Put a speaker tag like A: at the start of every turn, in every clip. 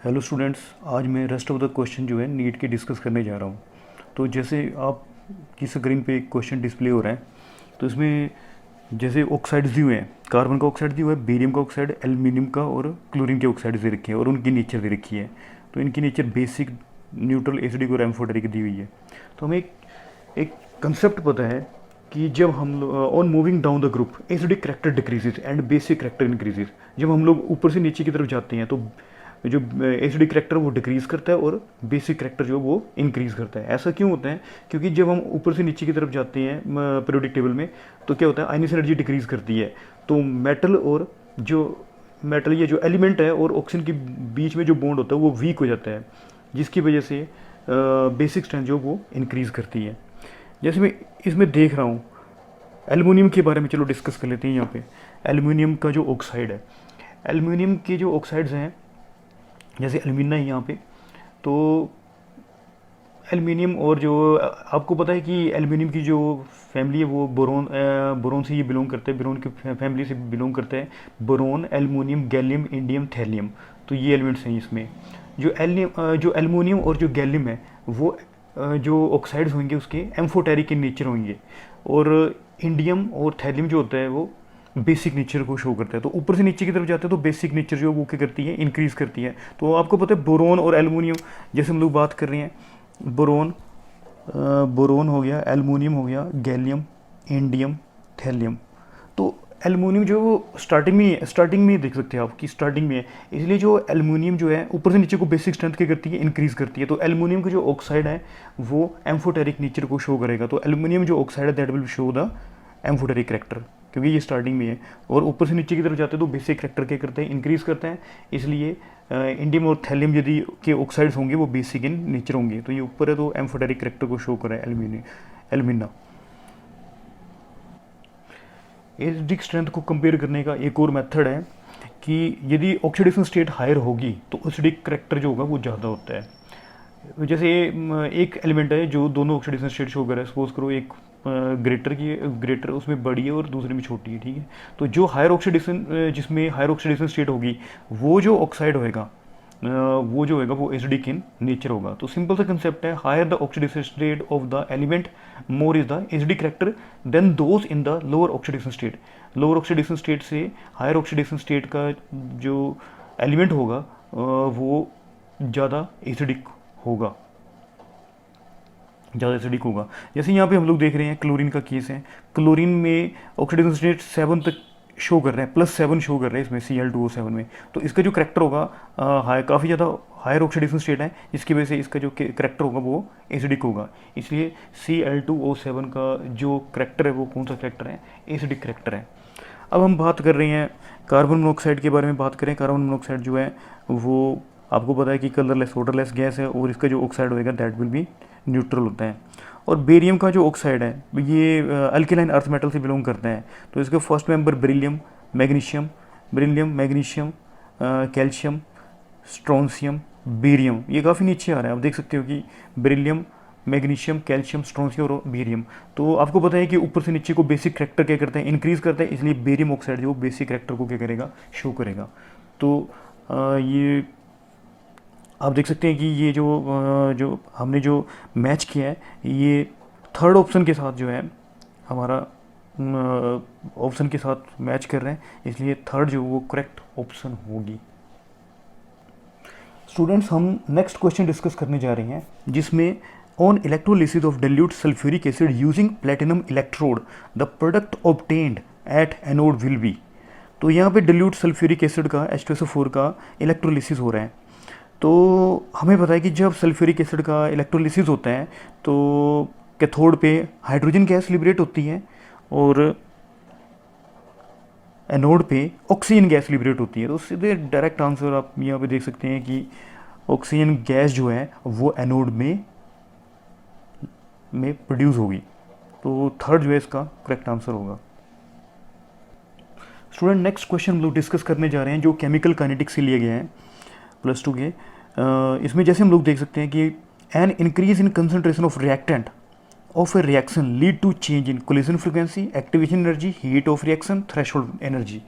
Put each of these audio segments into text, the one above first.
A: Hello students, आज मैं rest of the question जो है नीट के डिस्कस करने जा रहा हूँ। तो जैसे आप की स्क्रीन पे एक क्वेश्चन डिस्प्ले हो रहा है, तो इसमें जैसे ऑक्साइड्स दिए हुए हैं, कार्बन का ऑक्साइड दिया हुआ है, बेरियम का ऑक्साइड, एल्यूमिनियम का और क्लोरीन के ऑक्साइड दे रखे हैं और उनकी नेचर दे रखी है। तो इनकी नेचर बेसिक, न्यूट्रल, एसिडिक और एम्फोटेरिक दी हुई है। तो हमें एक कंसेप्ट पता है कि जब हम on moving down the group acidic character decreases and basic character increases. जब हम लोग ऊपर से नीचे की तरफ जाते हैं तो जो एसिडिक करेक्टर वो डिक्रीज़ करता है और बेसिक करेक्टर जो वो इंक्रीज़ करता है। ऐसा क्यों होता है? क्योंकि जब हम ऊपर से नीचे की तरफ जाते हैं पीरियोडिक टेबल में, तो क्या होता है, आयनिस एनर्जी डिक्रीज़ करती है। तो मेटल या जो एलिमेंट है और ऑक्सीजन के बीच में जो बॉन्ड होता है वो वीक हो जाता है, जिसकी वजह से बेसिक स्ट्रेंथ जो वो इंक्रीज़ करती है। जैसे मैं इसमें देख रहा हूँ एल्युमिनियम के बारे में, चलो डिस्कस कर लेते हैं। यहाँ पे एल्युमिनियम का जो ऑक्साइड है, एल्युमिनियम के जो ऑक्साइड्स हैं, जैसे एल्यूमिना है यहाँ पे, तो एल्युमिनियम और जो आपको पता है कि एल्युमिनियम की जो फैमिली है वो बोरोन से ये बिलोंग करते हैं, बोरोन की फैमिली से बिलोंग करते हैं। Boron, aluminium, gallium, indium, thallium, तो ये एलिमेंट्स हैं इसमें। जो एल्युमिनियम और जो गैलियम है वो जो ऑक्साइड्स होंगे उसके एम्फोटेरिक इन नेचर होंगे, और इंडियम और थैलियम जो होता है वो बेसिक नेचर को शो करता है। तो ऊपर से नीचे की तरफ जाते हैं तो बेसिक नेचर जो वो क्या करती है, इंक्रीज करती है। तो आपको पता है बोरोन और एल्युमिनियम, जैसे हम लोग बात कर रहे हैं, बोरोन हो गया, एल्युमिनियम हो गया, गैलियम, इंडियम, थैलियम। तो एल्युमिनियम जो वो स्टार्टिंग में देख सकते हैं आप कि स्टार्टिंग में है, इसलिए जो एल्युमिनियम जो है ऊपर से नीचे को बेसिक स्ट्रेंथ क्या करती है, इंक्रीज करती है। तो एल्युमिनियम का जो ऑक्साइड है वो एम्फोटेरिक नेचर को शो करेगा। तो एल्युमिनियम जो ऑक्साइड है that will show the amphoteric character, क्योंकि ये स्टार्टिंग में है और ऊपर से नीचे की तरफ जाते हैं तो बेसिक करेक्टर क्या करते हैं, इंक्रीज करते हैं। इसलिए इंडियम और थैलियम यदि के ऑक्साइड्स होंगे वो बेसिक इन नेचर होंगे। तो ये ऊपर है तो एम्फोटेरिक करेक्टर को शो करा है एल्यूमिना। एसिडिक स्ट्रेंथ को कंपेयर करने का एक और मेथड है कि यदि ऑक्सीडेशन स्टेट हायर होगी तो एसिडिक करेक्टर जो होगा वो ज़्यादा होता है। जैसे एक एलिमेंट है जो दोनों ऑक्सीडेशन स्टेट शो कर रहा है, सपोज करो एक ग्रेटर उसमें बड़ी है और दूसरे में छोटी है, ठीक है। तो जो हायर ऑक्सीडेशन, जिसमें हायर ऑक्सीडेशन स्टेट होगी, वो जो ऑक्साइड होएगा वो जो होएगा वो एसिडिक इन नेचर होगा। तो सिंपल सा कंसेप्ट है, higher the oxidation state of the element more is the acidic character than those in the lower oxidation state. Lower oxidation state से हायर ऑक्सीडेशन स्टेट का जो एलिमेंट होगा वो ज़्यादा एसिडिक होगा, ज़्यादा एसिडिक होगा। जैसे यहाँ पे हम लोग देख रहे हैं क्लोरीन का केस है। क्लोरीन में ऑक्सीडेशन स्टेट 7 तक शो कर रहा है, +7 शो कर रहा है इसमें Cl2O7 में। तो इसका जो करेक्टर होगा काफ़ी ज़्यादा हायर ऑक्सीडेशन स्टेट है, जिसकी वजह से इसका जो करेक्टर होगा वो एसिडिक होगा। इसलिए Cl2O7 का जो करेक्टर है वो कौन सा करेक्टर है, एसिडिक करेक्टर है। अब हम बात कर रहे हैं कार्बन मोनोऑक्साइड के बारे में बात करें। कार्बन मोनोऑक्साइड जो है वो आपको पता है कि कलरलेस वाटरलेस गैस है और इसका जो ऑक्साइड होएगा दैट विल बी न्यूट्रल होता है। और बेरियम का जो ऑक्साइड है ये अल्केलाइन अर्थ मेटल से बिलोंग करते हैं। तो इसके first member beryllium, magnesium, calcium, strontium, barium, ये काफ़ी नीचे आ रहा है। आप देख सकते हो कि बेरिलियम, मैग्नीशियम, कैल्शियम, स्ट्रोंशियम और बेरियम। तो आपको पता है कि ऊपर से नीचे को बेसिक करेक्टर क्या करते हैं, इंक्रीज करते हैं। इसलिए बेरियम ऑक्साइड जो बेसिक करेक्टर को क्या करेगा, शो करेगा। तो ये आप देख सकते हैं कि ये जो हमने जो मैच किया है ये थर्ड ऑप्शन के साथ जो है हमारा ऑप्शन के साथ मैच कर रहे हैं, इसलिए थर्ड जो वो करेक्ट ऑप्शन होगी। स्टूडेंट्स, हम नेक्स्ट क्वेश्चन डिस्कस करने जा रहे हैं, जिसमें on electrolysis of dilute sulphuric acid using platinum electrode the product obtained at anode will be. तो यहाँ पे dilute सल्फ्यूरिक एसिड का H2SO4 का इलेक्ट्रोलिसिस हो रहा है। तो हमें पता है कि जब सल्फ्यूरिक एसिड का इलेक्ट्रोलिसिस होता है तो कैथोड पे हाइड्रोजन गैस लिबरेट होती है और एनोड पे ऑक्सीजन गैस लिबरेट होती है। तो सीधे डायरेक्ट आंसर आप यहाँ पे देख सकते हैं कि ऑक्सीजन गैस जो है वो एनोड में प्रोड्यूस होगी। तो थर्ड जो है इसका करेक्ट आंसर होगा। स्टूडेंट, नेक्स्ट क्वेश्चन हम लोग डिस्कस करने जा रहे हैं जो केमिकल काइनेटिक्स से लिए गए हैं +2 के। इसमें जैसे हम लोग देख सकते हैं कि an increase in concentration of reactant of a reaction lead to change in collision frequency, activation energy, heat of reaction, threshold energy.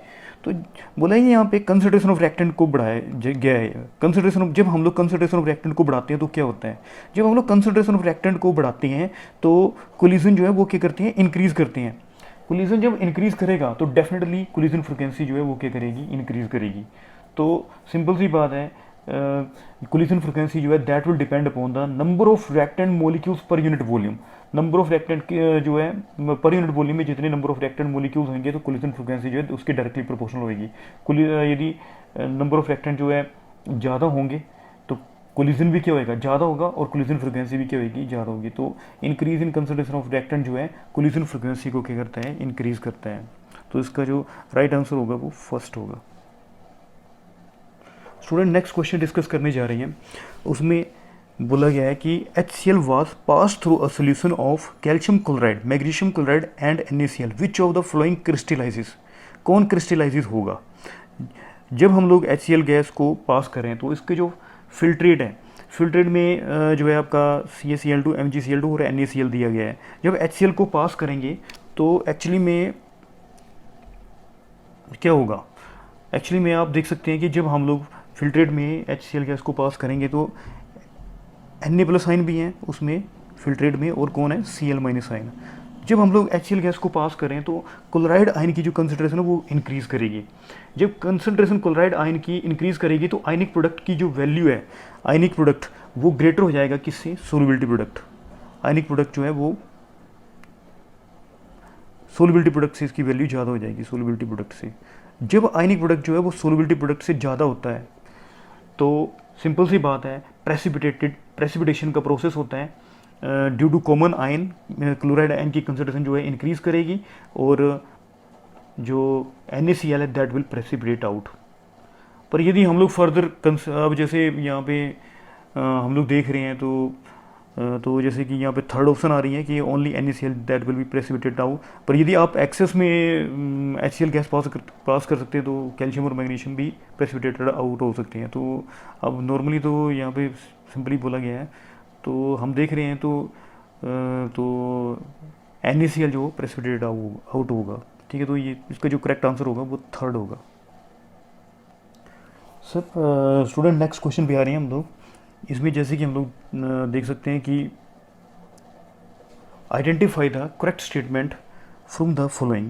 A: तो बोला है यहाँ पे कंसंट्रेशन ऑफ रिएक्टेंट को बढ़ाया गया है। कंसंट्रेशन ऑफ, जब हम लोग कंसंट्रेशन ऑफ रिएक्टेंट को बढ़ाते हैं तो क्या होता है, जब हम लोग कंसंट्रेशन ऑफ रिएक्टेंट को बढ़ाते हैं तो कोलिजन जो है वो क्या करते हैं, इंक्रीज करते हैं। कोलिजन जब इंक्रीज करेगा तो डेफिनेटली कोलिजन फ्रीक्वेंसी जो है वो क्या करेगी, इंक्रीज करेगी। तो सिंपल सी बात है, कोलिजन फ्रीक्वेंसी जो है that will depend upon the number of reactant molecules per unit volume. Number of reactant जो है पर यूनिट वॉल्यूम में जितने नंबर ऑफ रिएक्टेंट मॉलिक्यूल्स होंगे तो कोलिजन फ्रीक्वेंसी जो है उसके डायरेक्टली प्रोपोर्शनल होगी। यदि नंबर ऑफ रिएक्टेंट जो है ज़्यादा होंगे तो कोलिजन भी क्या होगा, ज़्यादा होगा, और कोलिजन फ्रीक्वेंसी भी क्या होगी, ज़्यादा होगी। तो increase in concentration of reactant जो है कोलिजन फ्रीक्वेंसी को क्या करता है, इंक्रीज करता है। तो इसका जो राइट आंसर होगा वो फर्स्ट होगा। स्टूडेंट नेक्स्ट क्वेश्चन डिस्कस करने जा रहे हैं, उसमें बोला गया है कि HCl was passed through a solution of calcium chloride, magnesium chloride and NaCl, which of the following crystallizes? कौन क्रिस्टलाइजेस होगा? जब हम लोग HCl गैस को पास करें तो इसके जो फिल्ट्रेट है, फिल्ट्रेट में जो है आपका CaCl2, MgCl2 और NaCl दिया गया है। जब HCl को पास करेंगे तो एक्चुअली में क्या होगा, एक्चुअली में आप देख सकते हैं कि जब हम लोग फिल्ट्रेट में HCl गैस को पास करेंगे तो Na+ आयन भी हैं उसमें फिल्ट्रेट में, और कौन है, Cl- आयन। जब हम लोग HCl गैस को पास करें तो क्लोराइड आयन की जो कंसंट्रेशन है वो इंक्रीज करेगी। जब कंसंट्रेशन क्लोराइड आयन की इंक्रीज करेगी तो आयनिक प्रोडक्ट की जो वैल्यू है, आयनिक प्रोडक्ट वो ग्रेटर हो जाएगा किससे, सोल्युबिलिटी प्रोडक्ट। आयनिक प्रोडक्ट जो है वो सोल्युबिलिटी प्रोडक्ट से इसकी वैल्यू ज़्यादा हो जाएगी, सोल्युबिलिटी प्रोडक्ट से। जब आयनिक प्रोडक्ट जो है वो सोल्युबिलिटी प्रोडक्ट से ज़्यादा होता है तो सिंपल सी बात है, प्रेसिपिटेशन का प्रोसेस होता है। Due to common ion chloride ion की कंसंट्रेशन जो है इंक्रीज करेगी, और जो NaCl है दैट विल प्रेसिपिटेट आउट। पर यदि हम लोग फर्दर अब जैसे यहाँ पे हम लोग देख रहे हैं तो जैसे कि यहाँ पे थर्ड ऑप्शन आ रही है कि only NaCl that will be precipitate out. पर यदि आप एक्सेस में HCl गैस पास कर सकते हैं तो कैल्शियम और मैग्नीशियम भी प्रेसिपिटेटेड आउट हो सकते हैं। तो अब नॉर्मली तो यहाँ पे सिंपली बोला गया है, तो हम देख रहे हैं तो NaCl जो प्रेसिपिटेटेड आउट होगा। ठीक है, तो ये इसका जो करेक्ट आंसर होगा वो थर्ड होगा। सर स्टूडेंट नेक्स्ट क्वेश्चन पे आ रहे हैं हम लोग। इसमें जैसे कि हम लोग देख सकते हैं कि identify the correct statement from the following.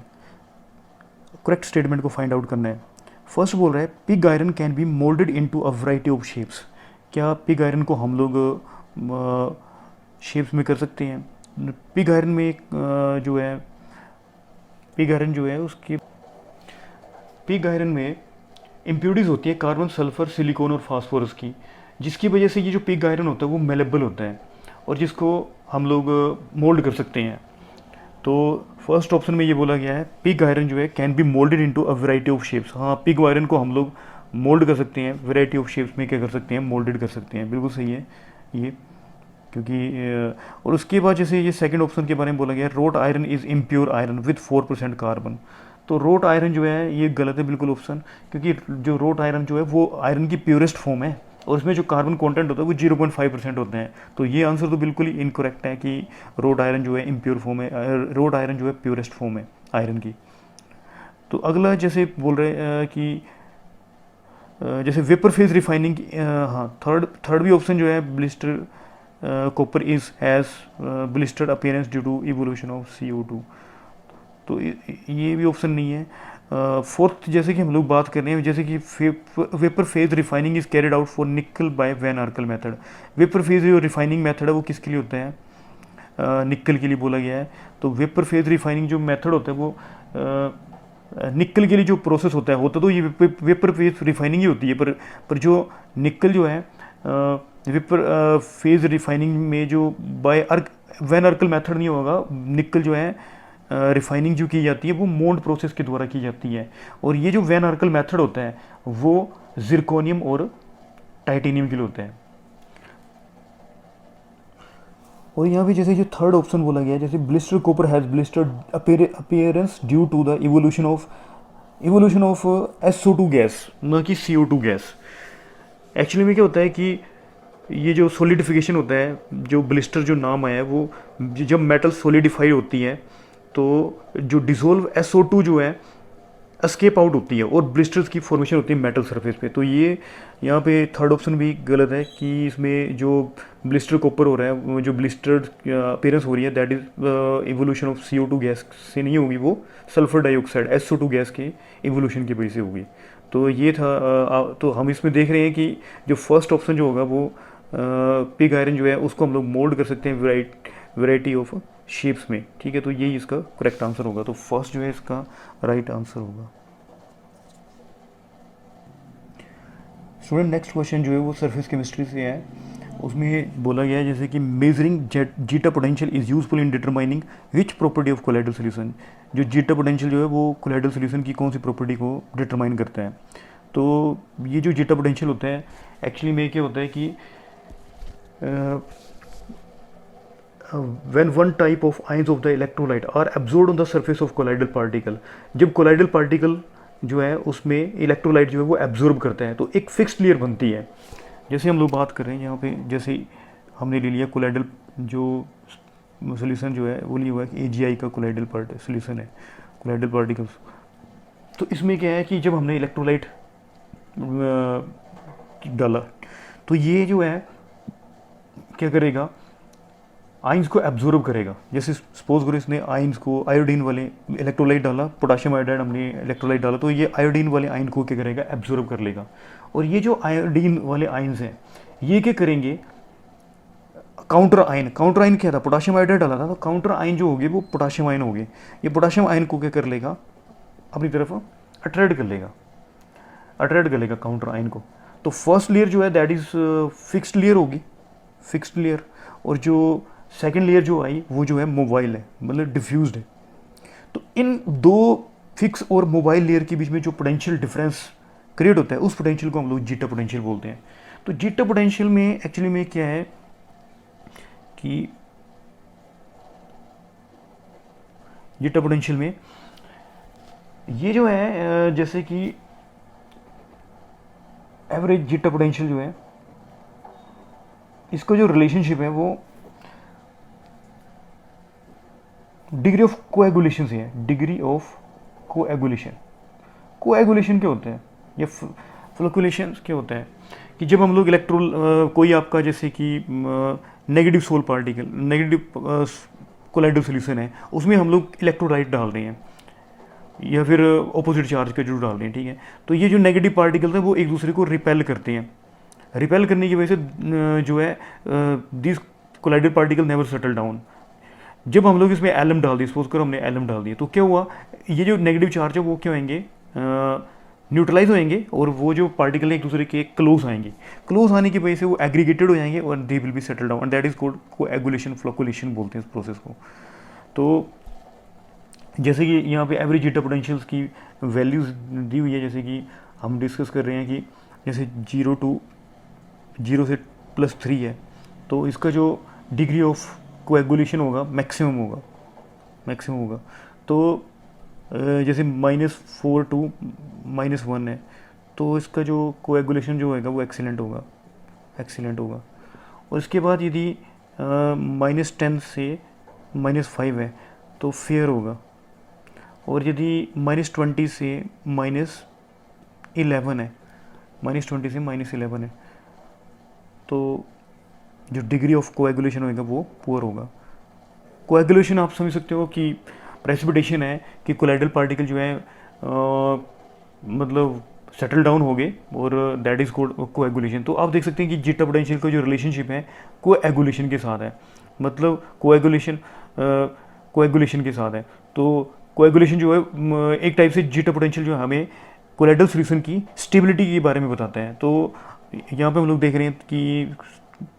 A: Correct statement को फाइंड आउट करना है। फर्स्ट बोल रहा है pig iron can be moulded into a variety of shapes. क्या पिग आयरन को हम लोग शेप्स में कर सकते हैं? पिग आयरन में पिग आयरन जो है उसके पिग आयरन में इम्प्योरिटीज़ होती है कार्बन, सल्फर, सिलिकॉन और फास्फोरस की, जिसकी वजह से ये जो पिग आयरन होता है वो मेलेबल होता है और जिसको हम लोग मोल्ड कर सकते हैं। तो फर्स्ट ऑप्शन में ये बोला गया है पिग आयरन जो है can be moulded into a variety of shapes. हाँ, पिग आयरन को हम लोग मोल्ड कर सकते हैं, वैरायटी ऑफ शेप्स में क्या कर सकते हैं, मोल्डेड कर सकते हैं। बिल्कुल सही है ये, क्योंकि और उसके बाद जैसे ये सेकंड ऑप्शन के बारे में बोला गया है road iron is impure iron with 4% carbon. तो रोट आयरन जो है ये गलत है बिल्कुल ऑप्शन, क्योंकि जो रोट आयरन जो है वो आयरन की प्योरेस्ट फॉर्म है और इसमें जो कार्बन कंटेंट होता है वो 0.5% होते हैं। तो ये आंसर तो बिल्कुल ही इनकरेक्ट है कि रोट आयरन जो है इम्प्योर फॉर्म है, रोट आयरन जो है प्योरेस्ट फॉर्म है आयरन की। तो अगला जैसे बोल रहे हैं कि जैसे वेपर फेज रिफाइनिंग, हाँ थर्ड भी ऑप्शन जो है blister copper is has blistered appearance due to evolution of CO2। तो ये भी ऑप्शन नहीं है। फोर्थ जैसे कि हम लोग बात कर रहे हैं जैसे कि vapour phase refining is carried out for nickel by van Arkel method. Vapour phase जो रिफाइनिंग मेथड है वो किसके लिए होता है, निकल के लिए बोला गया है। तो वेपर फेज रिफाइनिंग जो मेथड होता है वो निकल के लिए जो प्रोसेस होता है तो ये वेपर फेज रिफाइनिंग ही होती है। पर जो निकल जो है वेपर फेज रिफाइनिंग में जो बाय वैन आर्कल मेथड नहीं होगा, निकल जो है रिफाइनिंग जो की जाती है वो मोल्ड प्रोसेस के द्वारा की जाती है। और ये जो वैन आर्कल मेथड होता है वो जिरकोनियम और टाइटेनियम के लिए होता है। और यहाँ पे जैसे जो थर्ड ऑप्शन बोला गया है जैसे blister copper has blistered appearance due to the evolution of SO2 gas, न कि CO2 गैस। एक्चुअली में क्या होता है कि ये जो सॉलिडिफिकेशन होता है, जो ब्लिस्टर जो नाम आया है, वो जब मेटल सॉलिडिफाई होती है तो जो डिसोल्व SO2 जो है एस्केप आउट होती है और ब्लिस्टर्स की फॉर्मेशन होती है मेटल सरफेस पे। तो ये यहाँ पे थर्ड ऑप्शन भी गलत है कि इसमें जो ब्लिस्टर कॉपर हो रहा है, वो जो ब्लिस्टर्ड अपीयरेंस हो रही है, that is evolution of CO2 gas से नहीं होगी, वो सल्फर डाइऑक्साइड SO2 गैस के इवोल्यूशन की वजह से होगी। तो ये था तो हम इसमें देख रहे हैं कि जो फर्स्ट ऑप्शन जो होगा वो पिग आयरन जो है उसको हम लोग मोल्ड कर सकते हैं वेराइटी ऑफ शेप्स में, ठीक है। तो यही इसका करेक्ट आंसर होगा। तो फर्स्ट जो है इसका राइट आंसर होगा। स्टूडेंट नेक्स्ट क्वेश्चन जो है वो सरफेस केमिस्ट्री से है। उसमें बोला गया है जैसे कि measuring zeta potential is useful in determining which property of colloidal solution. जो जीटा पोटेंशियल जो है वो कोलाइडल सोल्यूशन की कौन सी प्रॉपर्टी को डिटरमाइन करता है। तो ये जो जीटा पोटेंशियल होता है एक्चुअली में क्या होता है कि when one type of ions of the electrolyte are absorbed on the surface of colloidal particle, जब colloidal particle जो है उसमें इलेक्ट्रोलाइट जो है वो एब्जॉर्ब करता है तो एक फिक्स्ड लेयर बनती है। जैसे हम लोग बात कर रहे हैं यहाँ पे, जैसे हमने ले लिया कोलाइडल जो सोल्यूशन जो है वो लिया हुआ है AgI का कोलाइडल सोल्यूशन है, कोलाइडल पार्टिकल्स। तो इसमें क्या है कि जब हमने इलेक्ट्रोलाइट डाला तो ये जो है क्या करेगा, आइंस को एब्जॉर्ब करेगा। जैसे सपोज करो इसने आइंस को आयोडीन वाले इलेक्ट्रोलाइट डाला, पोटाशियम आयोडाइड हमने इलेक्ट्रोलाइट डाला, तो ये आयोडीन वाले आइन को क्या करेगा, एब्जॉर्ब कर लेगा। और ये जो आयोडीन वाले आइंस हैं ये क्या करेंगे, काउंटर आइन क्या था, पोटाशियम आयोडाइड डाला था, तो काउंटर आइन जो होगी वो पोटाशियम आइन होगी। ये पोटाशियम आइन को क्या कर लेगा, अपनी तरफ अट्रैक्ट कर लेगा काउंटर आइन को। तो फर्स्ट लेयर जो है दैट इज फिक्स्ड लेयर होगी, फिक्स्ड लेयर। और जो सेकेंड लेयर जो आई वो जो है मोबाइल है, मतलब डिफ्यूज्ड है। तो इन दो फिक्स और मोबाइल लेयर के बीच में जो पोटेंशियल डिफरेंस क्रिएट होता है उस पोटेंशियल को हम लोग जीटा पोटेंशियल बोलते हैं। तो जीटा पोटेंशियल में एक्चुअली में क्या है कि जीटा पोटेंशियल में ये जो है जैसे कि एवरेज जीटा पोटेंशियल जो है इसका जो रिलेशनशिप है वो डिग्री ऑफ कोएगुलेशन से है। डिग्री ऑफ कोएगुलेशन क्या होता है या फ्लक्चुएशन क्या होता है कि जब हम लोग कोई आपका जैसे कि negative sol particle, negative colloidal solution है, उसमें हम लोग इलेक्ट्रोलाइट डाल रहे हैं या फिर ऑपोजिट चार्ज का जो डाल रहे हैं, ठीक है। तो ये जो नेगेटिव पार्टिकल्स हैं वो एक दूसरे को रिपेल करते हैं। रिपेल करने की वजह से जो है this colloidal particle never settle down. जब हम लोग इसमें एलम डाल दिए, सपोज करो हमने एलम डाल दिए, तो क्या हुआ, ये जो नेगेटिव चार्ज है वो क्या होंगे, न्यूट्रलाइज होएंगे और वो जो पार्टिकल एक दूसरे के क्लोज आएंगे। क्लोज आने की वजह से वो एग्रीगेटेड हो जाएंगे और they will be settle down, and that is called coagulation, fluctuation बोलते हैं इस प्रोसेस को। तो जैसे कि यहाँ पे एवरेज जीटा पोटेंशियल्स की वैल्यूज दी हुई है, जैसे कि हम डिस्कस कर रहे हैं कि जैसे 0 से +3 है, तो इसका जो डिग्री ऑफ कोएगुलेशन होगा मैक्सिमम होगा। तो जैसे -4 to -1 है, तो इसका जो कोएगुलेशन जो होगा वो एक्सीलेंट होगा। और इसके बाद यदि -10 से -5 है तो फेयर होगा। और यदि -20 से -11 है, -20 से -11 है, तो जो डिग्री ऑफ कोएगुलेशन होगा वो पुअर होगा। कोएगुलेशन आप समझ सकते हो कि प्रेसिपिटेशन है कि कोलाइडल पार्टिकल जो है मतलब सेटल डाउन हो गए और दैट इज कोएगुलेशन। तो आप देख सकते हैं कि जीटा पोटेंशियल का जो रिलेशनशिप है कोएगुलेशन के साथ है, मतलब कोएगुलेशन के साथ है। तो कोएगुलेशन जो है एक टाइप से जीटा पोटेंशियल जो है हमें कोलाइडल सोल्यूशन की स्टेबिलिटी के बारे में बताता है। तो यहाँ पे हम लोग देख रहे हैं कि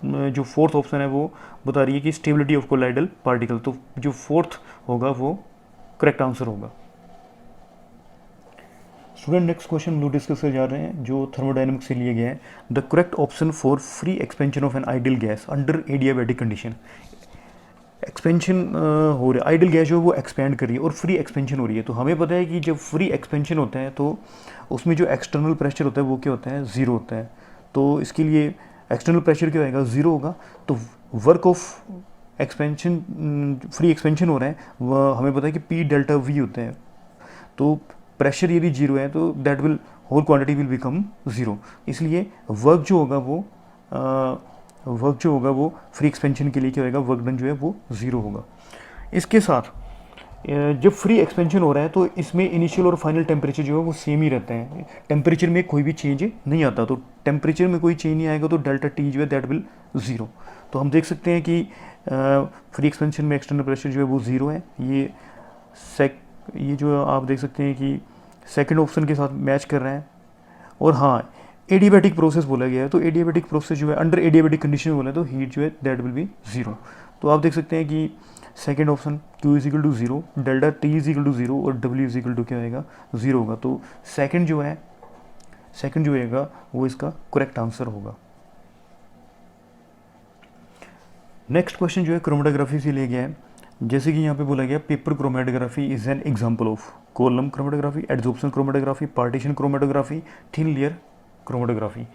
A: जो फोर्थ ऑप्शन है वो बता रही है कि स्टेबिलिटी ऑफ कोलाइडल पार्टिकल। तो जो फोर्थ होगा वो करेक्ट आंसर होगा। स्टूडेंट नेक्स्ट क्वेश्चन हम लोग डिस्कस कर जा रहे हैं जो थर्मोडायनेमिक्स से लिया गया है। The correct option for free expansion of an ideal gas under adiabatic condition. Expansion हो रहा है, आइडियल गैस जो है वो एक्सपेंड कर रही है और फ्री एक्सपेंशन हो रही है। तो हमें पता है कि जब फ्री एक्सपेंशन होता है तो उसमें जो एक्सटर्नल प्रेशर होता है वो क्या होता है, 0 होता है। तो इसके लिए एक्सटर्नल प्रेशर क्या होगा, ज़ीरो होगा, तो work of expansion, free expansion हो रहा है, वह हमें पता है कि पी डेल्टा वी होते हैं। तो प्रेशर यदि जीरो है तो that will whole quantity will become zero, इसलिए वर्क जो होगा वो फ्री एक्सपेंशन के लिए क्या होगा, वर्क डन जो है वो ज़ीरो होगा। इसके साथ जब फ्री एक्सपेंशन हो रहा है तो इसमें इनिशियल और फाइनल टेम्परेचर जो है वो सेम ही रहता है, टेम्परेचर में कोई भी चेंज नहीं आता। तो टेम्परेचर में कोई चेंज नहीं आएगा तो डेल्टा टी जो है दैट विल ज़ीरो। तो हम देख सकते हैं कि फ्री एक्सपेंशन में एक्सटर्नल प्रेशर जो है वो ज़ीरो है। ये जो आप देख सकते हैं कि सेकंड ऑप्शन के साथ मैच कर रहा है। और हाँ, एडियाबैटिक प्रोसेस बोला गया है, तो एडियाबैटिक प्रोसेस जो है अंडर एडियाबैटिक कंडीशन में बोला है तो हीट जो है दैट विल बी ज़ीरो। तो आप देख सकते हैं कि second option Q is equal to zero, delta T is equal to zero और W इज इक्वल टू क्या होगा, ज़ीरो होगा। तो सेकंड जो होगा वो इसका करेक्ट आंसर होगा। नेक्स्ट क्वेश्चन जो है क्रोमेटोग्राफी से लिया गया है। जैसे कि यहाँ पे बोला गया paper chromatography is an example of column chromatography, adsorption chromatography, partition chromatography, thin layer chromatography.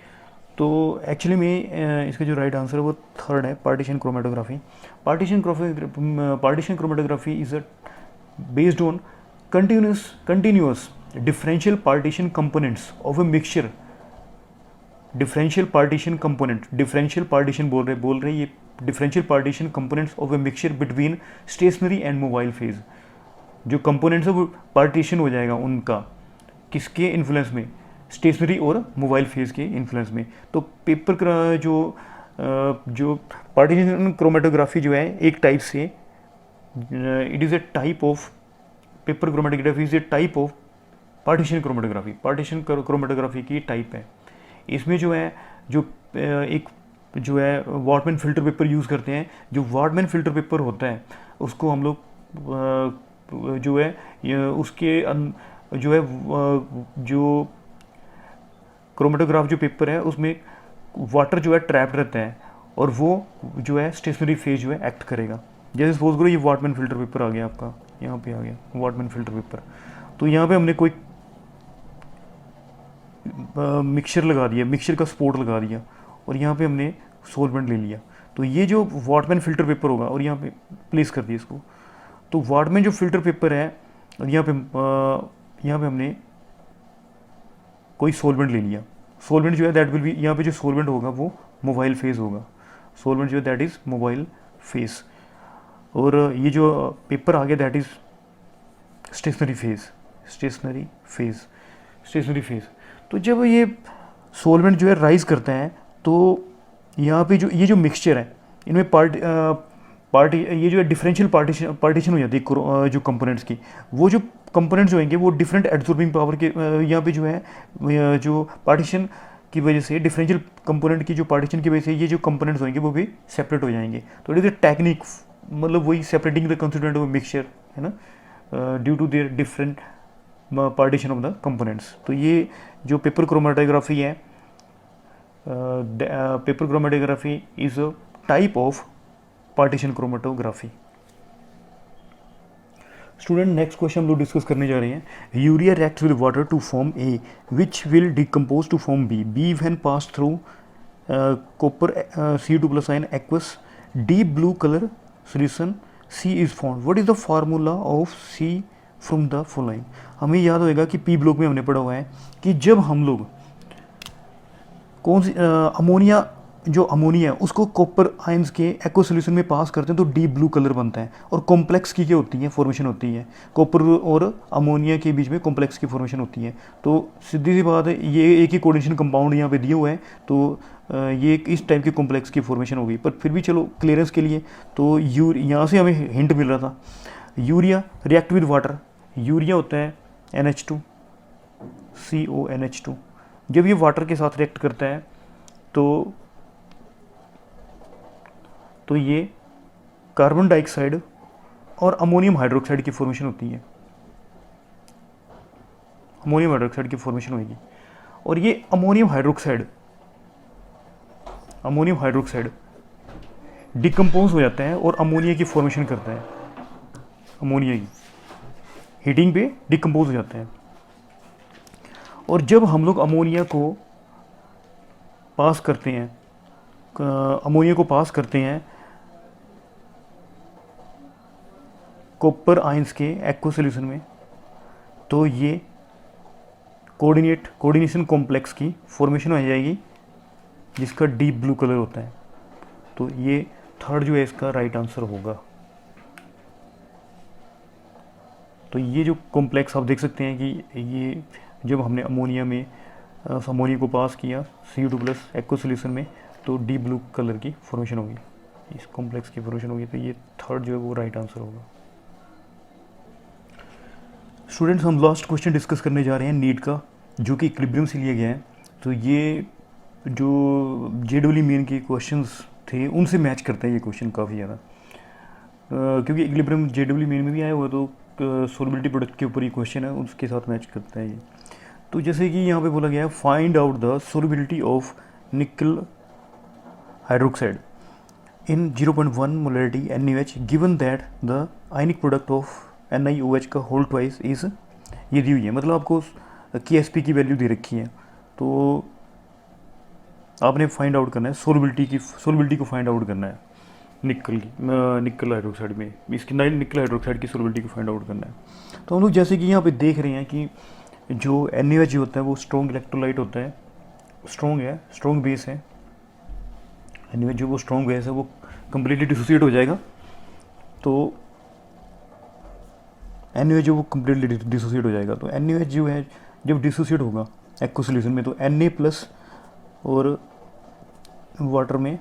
A: तो एक्चुअली में इसका जो राइट आंसर है वो थर्ड है, partition chromatography. Partition chromatography is a based on continuous differential partition components of a mixture. Differential partition बोल रहे ये differential partition components of a mixture between stationary and mobile phase. जो components है वो partition हो जाएगा उनका किसके इन्फ्लुएंस में, स्टेशनरी और मोबाइल फेज के इन्फ्लुएंस में। तो पेपर जो पार्टीशन क्रोमेटोग्राफी जो है एक टाइप से it is a type of paper chromatography is a type of partition chromatography. Partition chromatography की टाइप है। इसमें जो है एक जो है वॉटमैन फ़िल्टर पेपर यूज़ करते हैं। जो वॉटमैन फ़िल्टर पेपर होता है उसको हम लोग जो है उसके जो है जो क्रोमेटोग्राफ जो पेपर है उसमें वाटर जो है ट्रैप्ड रहता है और वो जो है स्टेशनरी फेज जो है एक्ट करेगा। जैसे सपोज करो ये वॉटमैन फ़िल्टर पेपर आ गया आपका, यहाँ पे आ गया वॉटमैन फ़िल्टर पेपर। तो यहाँ पे हमने कोई मिक्सचर लगा दिया, मिक्सचर का स्पोर्ट लगा दिया और यहाँ पे हमने सॉल्वेंट ले लिया। तो ये जो वॉटमैन फ़िल्टर पेपर होगा और यहाँ पे प्लेस कर दिया इसको। तो वॉटमैन जो फ़िल्टर पेपर है यहाँ पे हमने कोई सॉल्वेंट ले लिया। सॉल्वेंट जो है दैट विल बी, यहाँ पे जो सॉल्वेंट होगा वो मोबाइल फेज होगा। सॉल्वेंट जो है दैट इज़ मोबाइल फेज। और ये जो पेपर आ गया दैट इज़ स्टेशनरी फेज। तो जब ये सॉल्वेंट जो है राइज करता है तो यहाँ पे जो ये जो मिक्सचर है इनमें ये जो है डिफरेंशियल पार्टीशन हो जाती है जो कंपोनेंट्स की। वो जो कंपोनेंट्स जो होंगे वो डिफरेंट एब्जॉर्बिंग पावर के यहाँ पे जो है जो पार्टीशन की वजह से डिफरेंशियल कंपोनेंट की जो पार्टीशन की वजह से ये जो कंपोनेंट्स होंगे वो भी सेपरेट हो जाएंगे। तो इट इज टेक्निक, मतलब वही separating the constituent of mixture है ना, due to their different partition of the components. तो ये जो पेपर क्रोमेटोग्राफी है, paper chromatography is a type of partition chromatography. Student next question हम लोग डिस्कस करने जा रहे हैं। Urea reacts with water to form A which will decompose to form B. B when pass through copper Cu2+ ion aqueous deep blue colour solution C is found. What is the formula of C from the following. हमें याद होएगा कि P block में हमने पढ़ा हुआ है कि जब हम लोग कौन सी अमोनिया है उसको कॉपर आयंस के एक्वा सोल्यूशन में पास करते हैं तो डीप ब्लू कलर बनता है। और कॉम्प्लेक्स की क्या होती है, फॉर्मेशन होती है। कॉपर और अमोनिया के बीच में कॉम्प्लेक्स की फॉर्मेशन होती है। तो सीधी सी बात है, ये एक ही कोऑर्डिनेशन कंपाउंड यहाँ पे दिए हुए हैं तो ये इस टाइप के कॉम्प्लेक्स की फॉर्मेशन होगी। पर फिर भी चलो क्लियरेंस के लिए तो यहाँ से हमें हिंट मिल रहा था। Urea react with water, urea होता है NH2 CONH2। जब ये वाटर के साथ रिएक्ट करता है तो ये कार्बन डाइऑक्साइड और अमोनियम हाइड्रोक्साइड की फॉर्मेशन होती है। अमोनियम हाइड्रोक्साइड की फॉर्मेशन होगी और ये अमोनियम हाइड्रोक्साइड डिकम्पोज हो जाता है और अमोनिया की फॉर्मेशन करता है। अमोनिया की हीटिंग पे डिकम्पोज हो जाता है। और जब हम लोग अमोनिया को पास करते हैं अमोनिया को पास करते हैं कॉपर आयंस के एक्वा सॉल्यूशन में, तो ये कोऑर्डिनेशन कॉम्प्लेक्स की फॉर्मेशन हो जाएगी जिसका डीप ब्लू कलर होता है। तो ये थर्ड जो है इसका राइट आंसर होगा। तो ये जो कॉम्प्लेक्स आप देख सकते हैं कि ये जब हमने अमोनिया को पास किया Cu2+ एक्वा सॉल्यूशन में, तो डीप ब्लू कलर की फॉर्मेशन होगी, इस कॉम्प्लेक्स की फॉर्मेशन होगी। तो ये थर्ड जो है वो राइट आंसर होगा। स्टूडेंट्स, हम लास्ट क्वेश्चन डिस्कस करने जा रहे हैं नीट का, जो कि इक्विलिब्रियम से लिया गया है। तो ये जो जेडब्ल्यू मेन के क्वेश्चंस थे उनसे मैच करता है ये क्वेश्चन काफ़ी ज़्यादा, क्योंकि इक्विलिब्रियम जेडब्ल्यू मेन में भी आया हुआ, तो सोलबिलिटी प्रोडक्ट के ऊपर ही क्वेश्चन है, उसके साथ मैच करता है ये। तो जैसे कि यहाँ पे बोला गया है, find out the solubility of निकल hydroxide in 0.1 molarity NaOH given that the ionic product of NiOH का होल ट्वाइस इज, ये दी हुई है, मतलब आपको KSP की वैल्यू दे रखी है। तो आपने फाइंड आउट करना है सोलबिलिटी को फाइंड आउट करना है निकल हाइड्रोक्साइड में, इसकी निकल हाइड्रोक्साइड की सोलबिलिटी को फाइंड आउट करना है। तो हम लोग जैसे कि यहाँ पे देख रहे हैं कि जो NaOH होता है वो स्ट्रॉन्ग इलेक्ट्रोलाइट होता है, स्ट्रॉन्ग बेस है। NaOH जो वो स्ट्रॉन्ग बेस है वो कम्प्लीटली डिसोसिएट हो जाएगा। तो NaOH जो वो कम्प्लीटली डिसोसिएट हो जाएगा, तो NaOH जो है जब डिसोसिएट होगा एक्वा सॉल्यूशन में, तो Na+ और वाटर में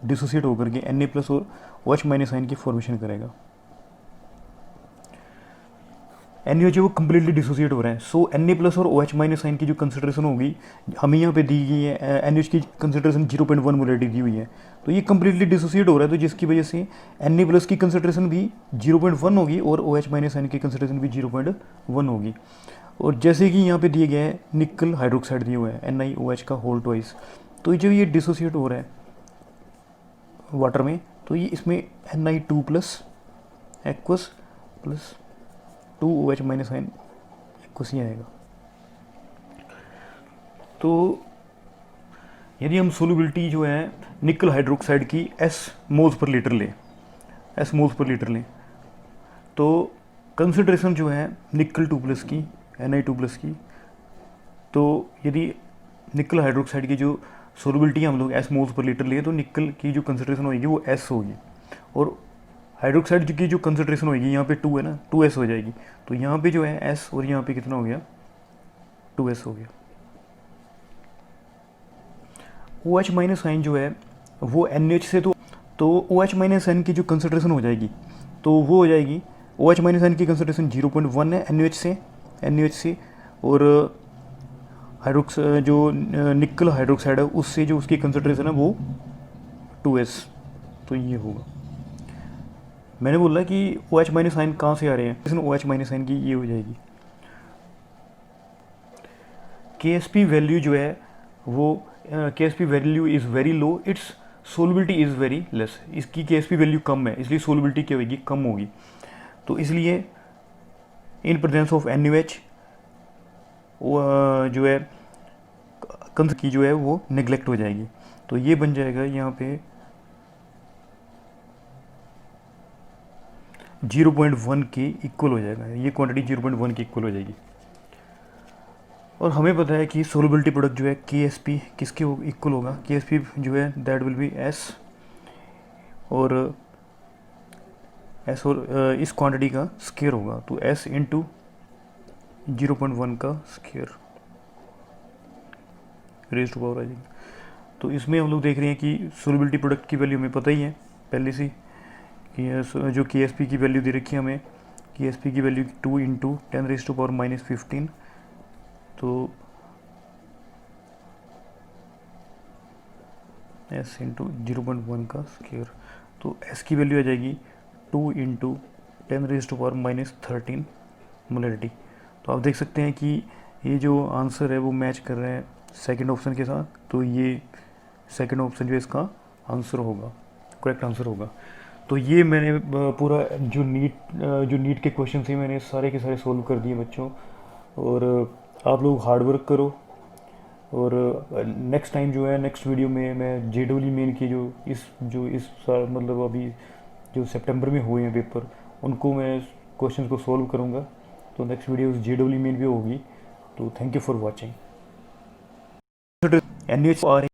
A: डिसोसिएट होकर के Na+ और OH- आयन की फॉर्मेशन करेगा। NaOH जो वो कम्प्लीटली डिसोसिएट हो रहा है, सो Na+ और OH- आयन की जो कंसंट्रेशन होगी हमें यहाँ पे दी गई है, NaOH की कंसंट्रेशन 0.1 मोलरिटी दी हुई है, तो ये कम्प्लीटली डिसोसिएट हो रहा है, तो जिसकी वजह से Na+ की कंसंट्रेशन भी 0.1 होगी और OH- आयन की कंसंट्रेशन भी 0.1 होगी। और जैसे कि यहाँ पे दिए गया है निकल हाइड्रोक्साइड दिया हुआ है NiOH का होल ट्वाइस, तो जब ये डिसोसिएट हो रहा है वाटर में, तो ये इसमें Na2+ aqueous plus 2 OH- ion aqueous ही आएगा। तो यदि हम सोलबिलिटी जो है निकल हाइड्रोक्साइड की S मोल्स पर लीटर लें, तो कंसंट्रेशन जो है निकल 2+ की Ni2+ की, तो यदि निकल हाइड्रोक्साइड की जो सोलबिलिटी हम लोग S मोल्स पर लीटर लिए, तो निकल की जो कंसंट्रेशन होगी वो S होगी, और हाइड्रोक्साइड की जो कंसंट्रेशन होगी यहाँ पे 2 है ना, 2S हो जाएगी। तो यहाँ पे जो है S और यहाँ पे कितना हो गया, 2S हो गया। OH- आयन जो है वो NaOH से, तो OH- आयन की जो कंसंट्रेशन हो जाएगी, तो वो हो जाएगी OH- आयन की कंसंट्रेशन 0.1 है NaOH से, और जो निकल हाइड्रोक्साइड है उससे जो उसकी कंसंट्रेशन है वो 2S, तो ये होगा। मैंने बोला कि OH- आयन कहाँ से आ रहे हैं, OH- आयन की ये हो जाएगी। KSP वैल्यू जो है वो KSP value is very low, it's solubility is very less, इसकी KSP वैल्यू कम है, इसलिए सोलबिलिटी क्या होगी, कम होगी। तो इसलिए इन प्रेजेंस ऑफ NaOH जो है कंस की जो है वो नेग्लेक्ट हो जाएगी। तो ये बन जाएगा यहाँ पे 0.1 के इक्वल हो जाएगा, ये क्वांटिटी 0.1 के इक्वल हो जाएगी। और हमें पता है कि सोलबिलिटी प्रोडक्ट जो है KSP किसके इक्वल होगा, KSP जो है दैट विल बी S, और इस क्वांटिटी का स्क्वायर होगा, तो S इंटू 0.1 का स्क्वायर रेज़ टू पावर आ जाएगा। तो इसमें हम लोग देख रहे हैं कि सोलबिलिटी प्रोडक्ट की वैल्यू हमें पता ही है पहले से कि जो KSP की वैल्यू दे रखी है हमें, KSP की वैल्यू 2 इंटू 10⁻⁻15, तो S इंटू 0.1 का स्क्वायर, तो S की वैल्यू आ जाएगी 2 इंटू 10⁻⁻13 मोलरिटी। तो आप देख सकते हैं कि ये जो आंसर है वो मैच कर रहे हैं सेकंड ऑप्शन के साथ, तो ये सेकंड ऑप्शन जो इसका आंसर होगा, करेक्ट आंसर होगा। तो ये मैंने पूरा जो नीट के क्वेश्चन थे मैंने सारे के सारे सोल्व कर दिए बच्चों, और आप लोग हार्ड वर्क करो, और नेक्स्ट टाइम जो है, नेक्स्ट वीडियो में मैं JEE मेन के जो इस साल मतलब अभी जो सितंबर में हुए हैं पेपर, उनको मैं क्वेश्चन को सॉल्व करूँगा। तो नेक्स्ट वीडियो JEE मेन भी होगी। तो thank you for watching. NH